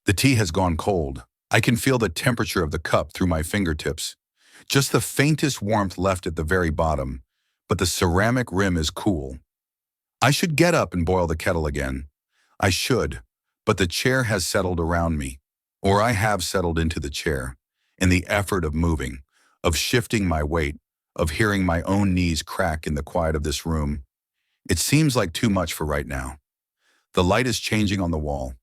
The tea has gone cold. I can feel the temperature of the cup through my fingertips. Just the faintest warmth left at the very bottom, but the ceramic rim is cool. I should get up and boil the kettle again. I should, but the chair has settled around me, or I have settled into the chair, in the effort of moving, of shifting my weight, of hearing my own knees crack in the quiet of this room. It seems like too much for right now. The light is changing on the wall.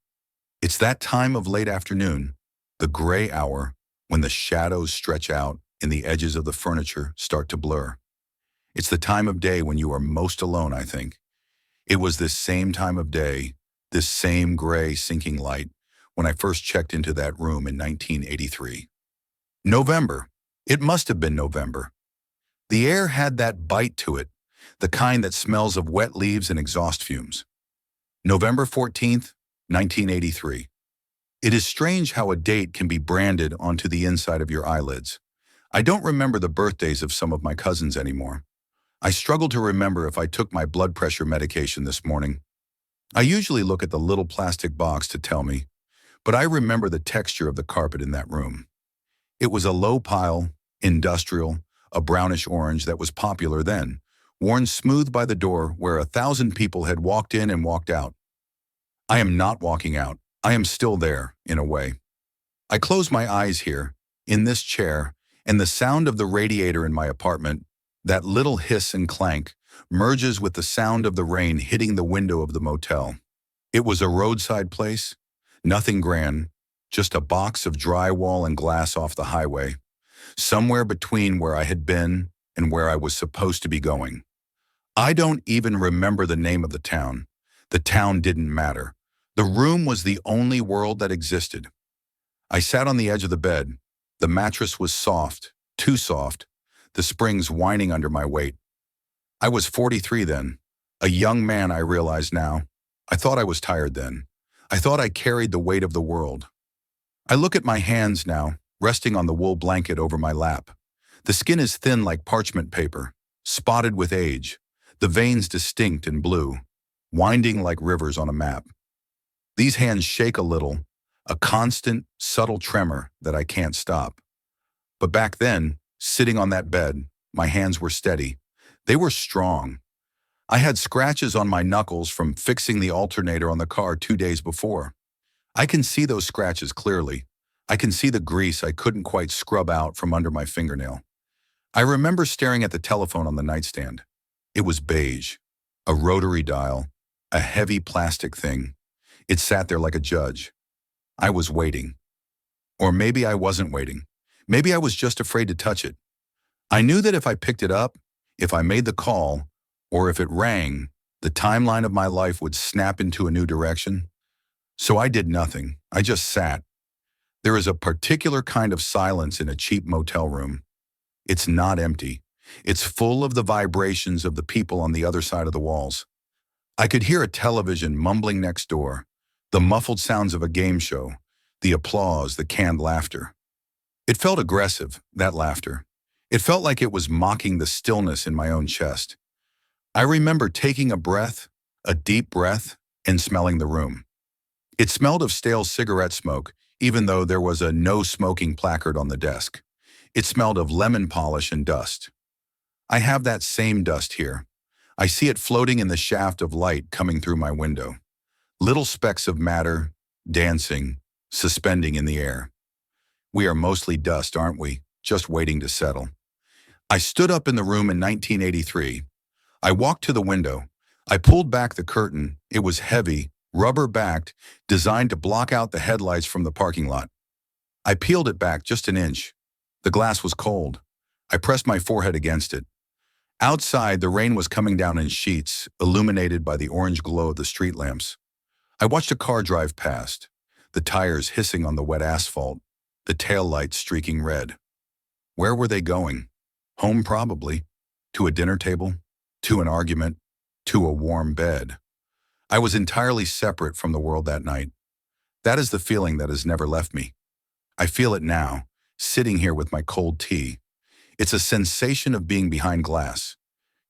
It's that time of late afternoon, the gray hour, when the shadows stretch out and the edges of the furniture start to blur. It's the time of day when you are most alone, I think. It was this same time of day, this same gray sinking light, when I first checked into that room in 1983. November. It must have been November. The air had that bite to it, the kind that smells of wet leaves and exhaust fumes. November 14th, 1983. It is strange how a date can be branded onto the inside of your eyelids. I don't remember the birthdays of some of my cousins anymore. I struggle to remember if I took my blood pressure medication this morning. I usually look at the little plastic box to tell me, but I remember the texture of the carpet in that room. It was a low pile, industrial, a brownish orange that was popular then, worn smooth by the door where 1,000 people had walked in and walked out. I am not walking out. I am still there, in a way. I close my eyes here, in this chair, and the sound of the radiator in my apartment, that little hiss and clank, merges with the sound of the rain hitting the window of the motel. It was a roadside place, nothing grand, just a box of drywall and glass off the highway, somewhere between where I had been and where I was supposed to be going. I don't even remember the name of the town. The town didn't matter. The room was the only world that existed. I sat on the edge of the bed. The mattress was soft, too soft, the springs whining under my weight. I was 43 then, a young man. I realize now. I thought I was tired then. I thought I carried the weight of the world. I look at my hands now, resting on the wool blanket over my lap. The skin is thin like parchment paper, spotted with age, the veins distinct and blue, winding like rivers on a map. These hands shake a little, a constant, subtle tremor that I can't stop. But back then, sitting on that bed, my hands were steady. They were strong. I had scratches on my knuckles from fixing the alternator on the car 2 days before. I can see those scratches clearly. I can see the grease I couldn't quite scrub out from under my fingernail. I remember staring at the telephone on the nightstand. It was beige, a rotary dial, a heavy plastic thing. It sat there like a judge. I was waiting. Or maybe I wasn't waiting. Maybe I was just afraid to touch it. I knew that if I picked it up, if I made the call, or if it rang, the timeline of my life would snap into a new direction. So I did nothing. I just sat. There is a particular kind of silence in a cheap motel room. It's not empty. It's full of the vibrations of the people on the other side of the walls. I could hear a television mumbling next door, the muffled sounds of a game show, the applause, the canned laughter. It felt aggressive, that laughter. It felt like it was mocking the stillness in my own chest. I remember taking a breath, a deep breath, and smelling the room. It smelled of stale cigarette smoke, even though there was a no smoking placard on the desk. It smelled of lemon polish and dust. I have that same dust here. I see it floating in the shaft of light coming through my window. Little specks of matter, dancing, suspending in the air. We are mostly dust, aren't we? Just waiting to settle. I stood up in the room in 1983. I walked to the window. I pulled back the curtain. It was heavy, rubber-backed, designed to block out the headlights from the parking lot. I peeled it back just an inch. The glass was cold. I pressed my forehead against it. Outside, the rain was coming down in sheets, illuminated by the orange glow of the street lamps. I watched a car drive past, the tires hissing on the wet asphalt, the taillights streaking red. Where were they going? Home, probably. To a dinner table, to an argument, to a warm bed. I was entirely separate from the world that night. That is the feeling that has never left me. I feel it now, sitting here with my cold tea. It's a sensation of being behind glass.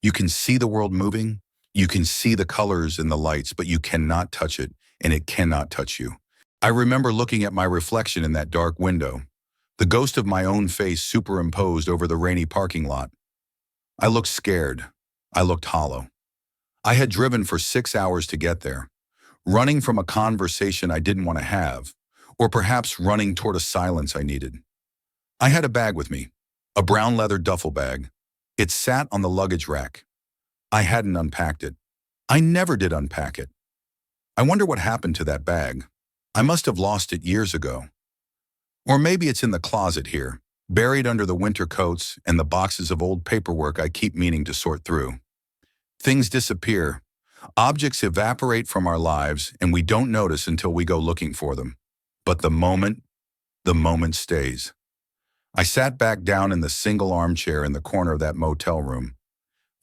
You can see the world moving, you can see the colors and the lights, but you cannot touch it, and it cannot touch you. I remember looking at my reflection in that dark window, the ghost of my own face superimposed over the rainy parking lot. I looked scared. I looked hollow. I had driven for 6 hours to get there, running from a conversation I didn't want to have, or perhaps running toward a silence I needed. I had a bag with me, a brown leather duffel bag. It sat on the luggage rack. I hadn't unpacked it. I never did unpack it. I wonder what happened to that bag. I must have lost it years ago. Or maybe it's in the closet here, buried under the winter coats and the boxes of old paperwork I keep meaning to sort through. Things disappear. Objects evaporate from our lives and we don't notice until we go looking for them. But the moment stays. I sat back down in the single armchair in the corner of that motel room.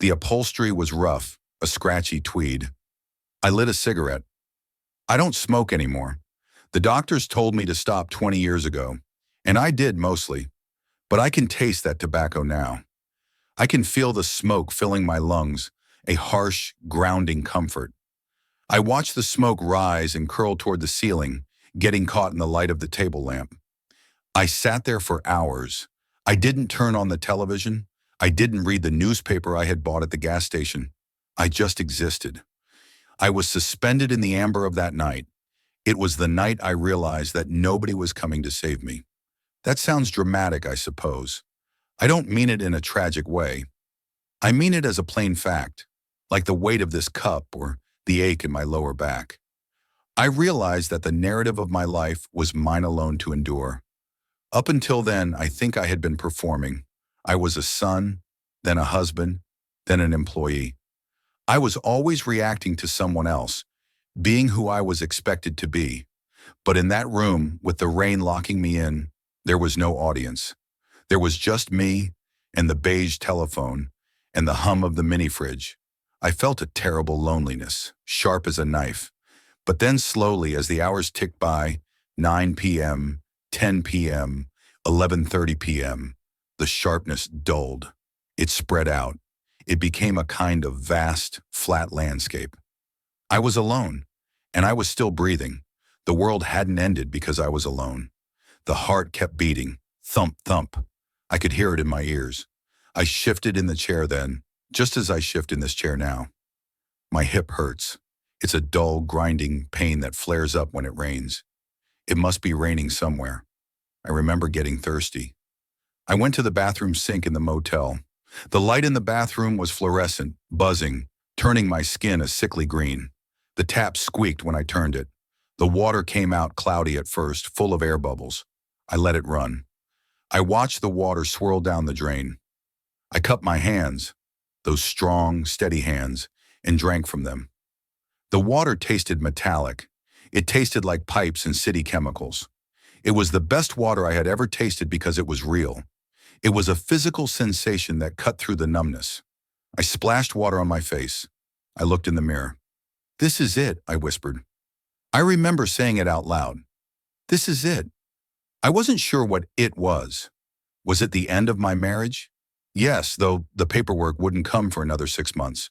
The upholstery was rough, a scratchy tweed. I lit a cigarette. I don't smoke anymore. The doctors told me to stop 20 years ago, and I did mostly. But I can taste that tobacco now. I can feel the smoke filling my lungs, a harsh, grounding comfort. I watch the smoke rise and curl toward the ceiling, getting caught in the light of the table lamp. I sat there for hours. I didn't turn on the television. I didn't read the newspaper I had bought at the gas station. I just existed. I was suspended in the amber of that night. It was the night I realized that nobody was coming to save me. That sounds dramatic, I suppose. I don't mean it in a tragic way. I mean it as a plain fact, like the weight of this cup or the ache in my lower back. I realized that the narrative of my life was mine alone to endure. Up until then, I think I had been performing. I was a son, then a husband, then an employee. I was always reacting to someone else, being who I was expected to be. But in that room, with the rain locking me in, there was no audience. There was just me and the beige telephone and the hum of the mini fridge. I felt a terrible loneliness, sharp as a knife. But then slowly, as the hours ticked by, 9 p.m., 10 p.m., 11:30 p.m., the sharpness dulled. It spread out. It became a kind of vast, flat landscape. I was alone, and I was still breathing. The world hadn't ended because I was alone. The heart kept beating, thump, thump. I could hear it in my ears. I shifted in the chair then, just as I shift in this chair now. My hip hurts. It's a dull, grinding pain that flares up when it rains. It must be raining somewhere. I remember getting thirsty. I went to the bathroom sink in the motel. The light in the bathroom was fluorescent, buzzing, turning my skin a sickly green. The tap squeaked when I turned it. The water came out cloudy at first, full of air bubbles. I let it run. I watched the water swirl down the drain. I cupped my hands, those strong, steady hands, and drank from them. The water tasted metallic. It tasted like pipes and city chemicals. It was the best water I had ever tasted because it was real. It was a physical sensation that cut through the numbness. I splashed water on my face. I looked in the mirror. "This is it," I whispered. I remember saying it out loud. This is it. I wasn't sure what it was. Was it the end of my marriage? Yes, though the paperwork wouldn't come for another 6 months.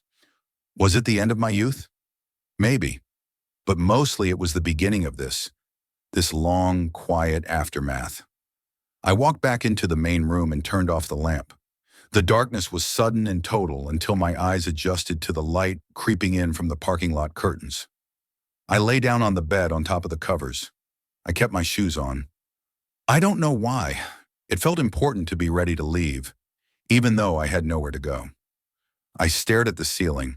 Was it the end of my youth? Maybe. But mostly it was the beginning of this long, quiet aftermath. I walked back into the main room and turned off the lamp. The darkness was sudden and total until my eyes adjusted to the light creeping in from the parking lot curtains. I lay down on the bed on top of the covers. I kept my shoes on. I don't know why. It felt important to be ready to leave, even though I had nowhere to go. I stared at the ceiling.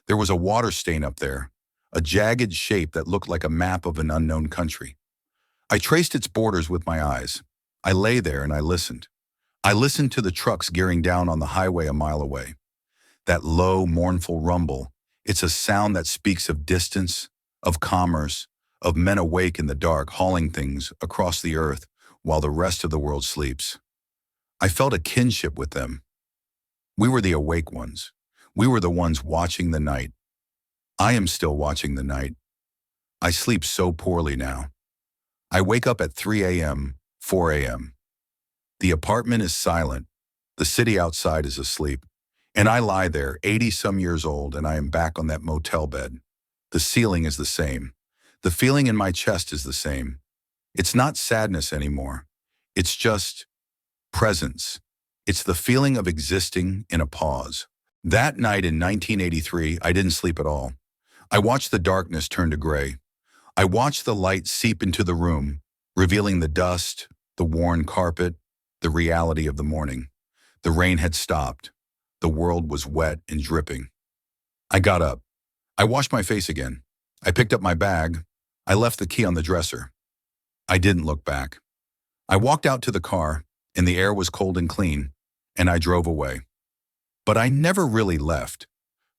There was a water stain up there, a jagged shape that looked like a map of an unknown country. I traced its borders with my eyes. I lay there and I listened. I listened to the trucks gearing down on the highway a mile away. That low, mournful rumble, it's a sound that speaks of distance, of commerce, of men awake in the dark hauling things across the earth while the rest of the world sleeps. I felt a kinship with them. We were the awake ones. We were the ones watching the night. I am still watching the night. I sleep so poorly now. I wake up at 3 a.m., 4 a.m. The apartment is silent. The city outside is asleep. And I lie there, 80-some years old, and I am back on that motel bed. The ceiling is the same. The feeling in my chest is the same. It's not sadness anymore. It's just presence. It's the feeling of existing in a pause. That night in 1983, I didn't sleep at all. I watched the darkness turn to gray. I watched the light seep into the room, revealing the dust, the worn carpet, the reality of the morning. The rain had stopped. The world was wet and dripping. I got up. I washed my face again. I picked up my bag. I left the key on the dresser. I didn't look back. I walked out to the car, and the air was cold and clean, and I drove away. But I never really left.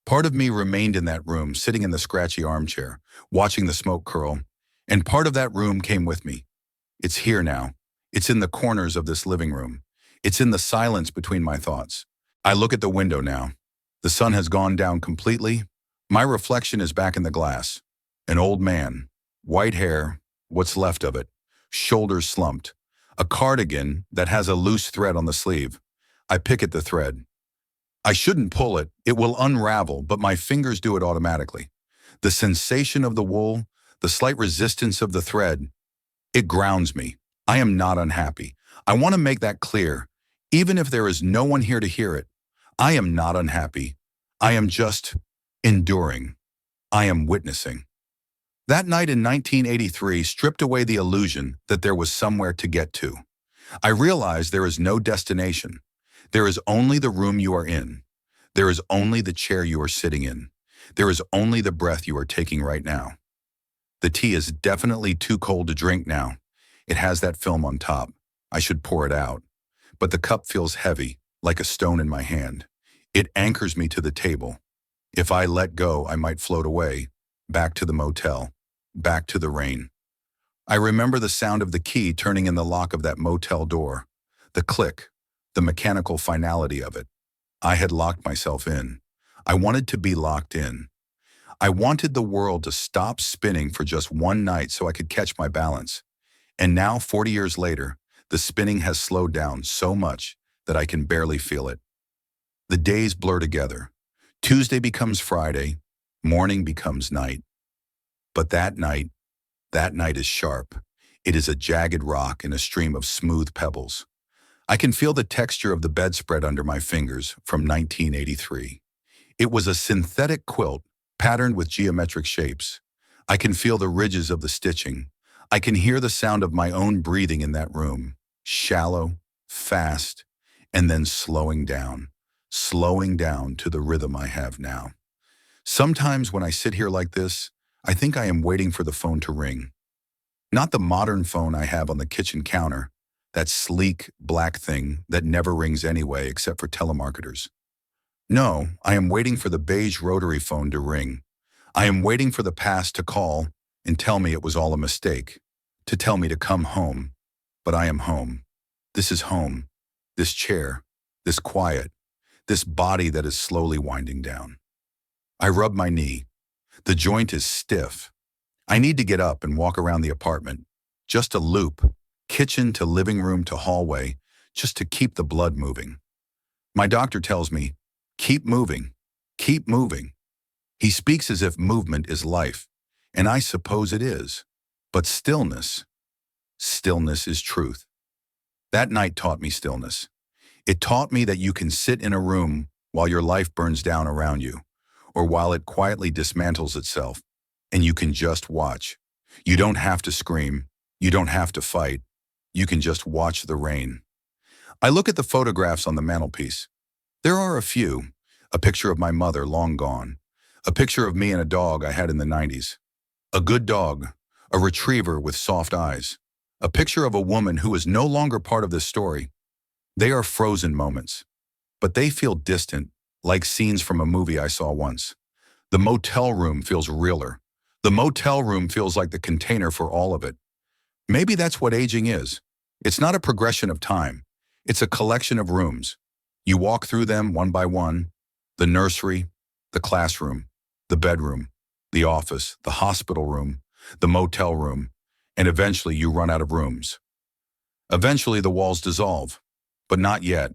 Part of me remained in that room, sitting in the scratchy armchair, watching the smoke curl, and part of that room came with me. It's here now. It's in the corners of this living room. It's in the silence between my thoughts. I look at the window now. The sun has gone down completely. My reflection is back in the glass. An old man, white hair, what's left of it, shoulders slumped, a cardigan that has a loose thread on the sleeve. I pick at the thread. I shouldn't pull it, it will unravel, but my fingers do it automatically. The sensation of the wool, the slight resistance of the thread, it grounds me. I am not unhappy. I want to make that clear. Even if there is no one here to hear it, I am not unhappy. I am just enduring. I am witnessing. That night in 1983 stripped away the illusion that there was somewhere to get to. I realized there is no destination. There is only the room you are in. There is only the chair you are sitting in. There is only the breath you are taking right now. The tea is definitely too cold to drink now. It has that film on top. I should pour it out. But the cup feels heavy, like a stone in my hand. It anchors me to the table. If I let go, I might float away, back to the motel, back to the rain. I remember the sound of the key turning in the lock of that motel door, the click, the mechanical finality of it. I had locked myself in. I wanted to be locked in. I wanted the world to stop spinning for just one night so I could catch my balance. And now, 40 years later, the spinning has slowed down so much that I can barely feel it. The days blur together. Tuesday becomes Friday. Morning becomes night. But that night is sharp. It is a jagged rock in a stream of smooth pebbles. I can feel the texture of the bedspread under my fingers from 1983. It was a synthetic quilt patterned with geometric shapes. I can feel the ridges of the stitching. I can hear the sound of my own breathing in that room, shallow, fast, and then slowing down to the rhythm I have now. Sometimes when I sit here like this, I think I am waiting for the phone to ring. Not the modern phone I have on the kitchen counter, that sleek, black thing that never rings anyway except for telemarketers. No, I am waiting for the beige rotary phone to ring. I am waiting for the past to call and tell me it was all a mistake, to tell me to come home. But I am home. This is home. This chair, this quiet, this body that is slowly winding down. I rub my knee. The joint is stiff. I need to get up and walk around the apartment. Just a loop, kitchen to living room to hallway, just to keep the blood moving. My doctor tells me, keep moving, keep moving. He speaks as if movement is life, and I suppose it is. But stillness is truth. That night taught me stillness. It taught me that you can sit in a room while your life burns down around you, or while it quietly dismantles itself, and you can just watch. You don't have to scream. You don't have to fight. You can just watch the rain. I look at the photographs on the mantelpiece. There are a few. A picture of my mother, long gone. A picture of me and a dog I had in the 90s. A good dog, a retriever with soft eyes. A picture of a woman who is no longer part of this story. They are frozen moments, but they feel distant, like scenes from a movie I saw once. The motel room feels realer. The motel room feels like the container for all of it. Maybe that's what aging is. It's not a progression of time. It's a collection of rooms. You walk through them one by one. The nursery, the classroom, the bedroom, the office, the hospital room, the motel room, and eventually you run out of rooms. Eventually the walls dissolve, but not yet.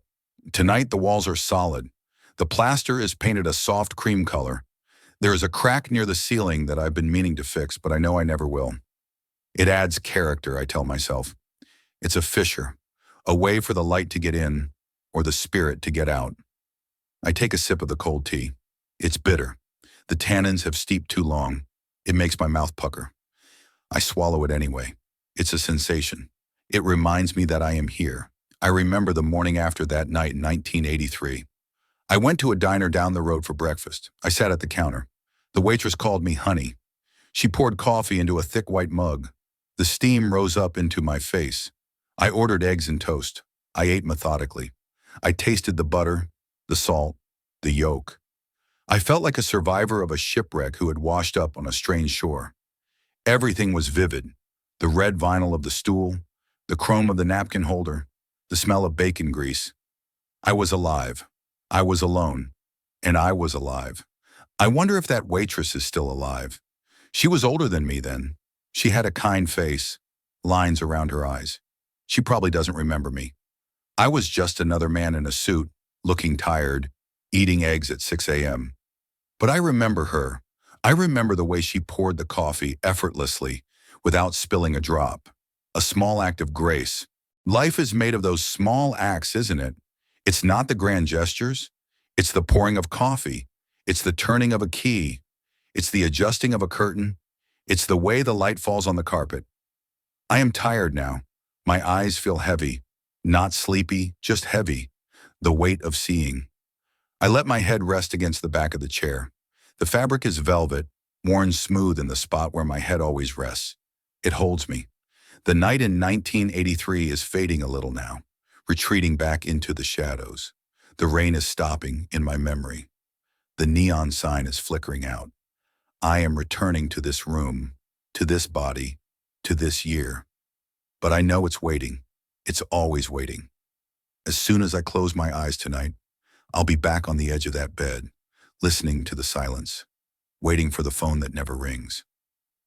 Tonight the walls are solid. The plaster is painted a soft cream color. There is a crack near the ceiling that I've been meaning to fix, but I know I never will. It adds character, I tell myself. It's a fissure, a way for the light to get in or the spirit to get out. I take a sip of the cold tea. It's bitter. The tannins have steeped too long. It makes my mouth pucker. I swallow it anyway. It's a sensation. It reminds me that I am here. I remember the morning after that night in 1983. I went to a diner down the road for breakfast. I sat at the counter. The waitress called me honey. She poured coffee into a thick white mug. The steam rose up into my face. I ordered eggs and toast. I ate methodically. I tasted the butter, the salt, the yolk. I felt like a survivor of a shipwreck who had washed up on a strange shore. Everything was vivid. The red vinyl of the stool, the chrome of the napkin holder, the smell of bacon grease. I was alive. I was alone. And I was alive. I wonder if that waitress is still alive. She was older than me then. She had a kind face, lines around her eyes. She probably doesn't remember me. I was just another man in a suit, looking tired, eating eggs at 6 a.m. But I remember her. I remember the way she poured the coffee effortlessly, without spilling a drop. A small act of grace. Life is made of those small acts, isn't it? It's not the grand gestures. It's the pouring of coffee. It's the turning of a key. It's the adjusting of a curtain. It's the way the light falls on the carpet. I am tired now. My eyes feel heavy. Not sleepy, just heavy. The weight of seeing. I let my head rest against the back of the chair. The fabric is velvet, worn smooth in the spot where my head always rests. It holds me. The night in 1983 is fading a little now, retreating back into the shadows. The rain is stopping in my memory. The neon sign is flickering out. I am returning to this room, to this body, to this year. But I know it's waiting. It's always waiting. As soon as I close my eyes tonight, I'll be back on the edge of that bed, listening to the silence, waiting for the phone that never rings.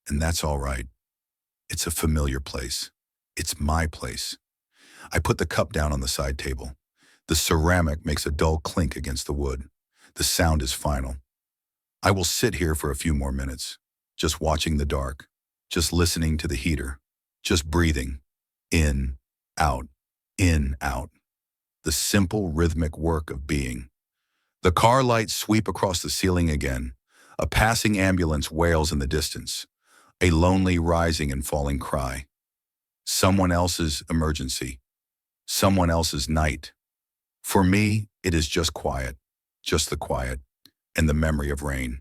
And that's all right. It's a familiar place. It's my place. I put the cup down on the side table. The ceramic makes a dull clink against the wood. The sound is final. I will sit here for a few more minutes, just watching the dark, just listening to the heater, just breathing. In, out, in, out. The simple rhythmic work of being. The car lights sweep across the ceiling again. A passing ambulance wails in the distance. A lonely rising and falling cry. Someone else's emergency. Someone else's night. For me, it is just quiet. Just the quiet and the memory of rain.